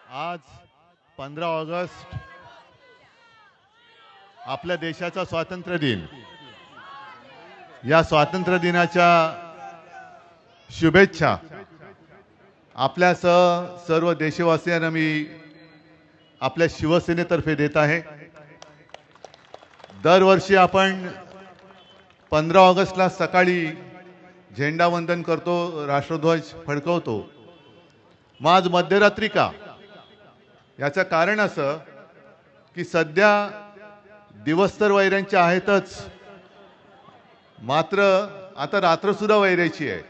आज 15 ऑगस्ट आपल्या देशाचा स्वातंत्र्य दिन। या स्वातंत्र्य दिनाच्या शुभेच्छा आपल्यासह सर्व देशवासियांना मी आपल्या शिवसेनेतर्फे देत आहे। दरवर्षी आपण 15 ऑगस्टला सकाळी झेंडा वंदन करतो, राष्ट्रध्वज फडकवतो। मग आज मध्यरात्री का? याचं कारण असं की सध्या दिवस तर वैऱ्यांचे आहेतच, मात्र आता रात्र सुद्धा वैऱ्याची आहे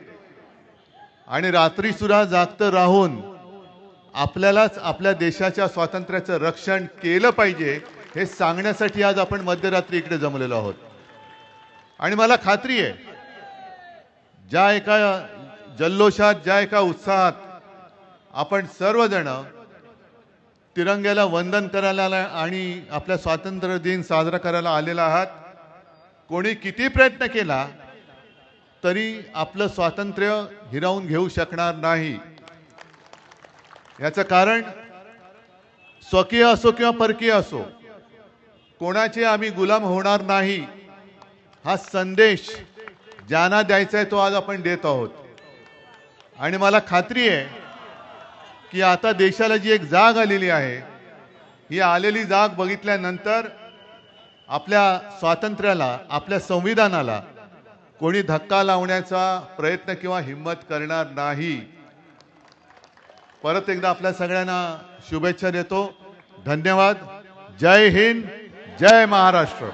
आणि रात्री सुद्धा जागतं राहून आपल्यालाच आपल्या देशाच्या स्वातंत्र्याचं रक्षण केलं पाहिजे हे सांगण्यासाठी आज आपण मध्यरात्री इकडे जमलेलो आहोत। आणि मला खात्री आहे ज्या एका जल्लोषात, ज्या एका उत्साहात आपण सर्वजण तिरंग्याला वंदन करायला आणि आपला स्वातंत्र्य दिन साजरा करायला आलेला आहात, कोणी किती प्रयत्न केला तरी आपलं स्वातंत्र्य हिरावून घेऊ शकणार नाही। याचं कारण स्वकीय असो किंवा परकीय असो, कोणाचे आम्ही गुलाम होणार नाही हा संदेश ज्यांना द्यायचा आहे तो आज आपण देत आहोत। आणि मला खात्री आहे की आता देशाला जी एक जाग आलेली आहे, ही आलेली जाग बघितल्यानंतर आपल्या स्वातंत्र्याला, आपल्या संविधानाला कोणी धक्का लावण्याचा प्रयत्न किंवा हिम्मत करणार नाही। परत एकदा आपल्या सगळ्यांना शुभेच्छा देतो। धन्यवाद। जय हिंद, जय महाराष्ट्र।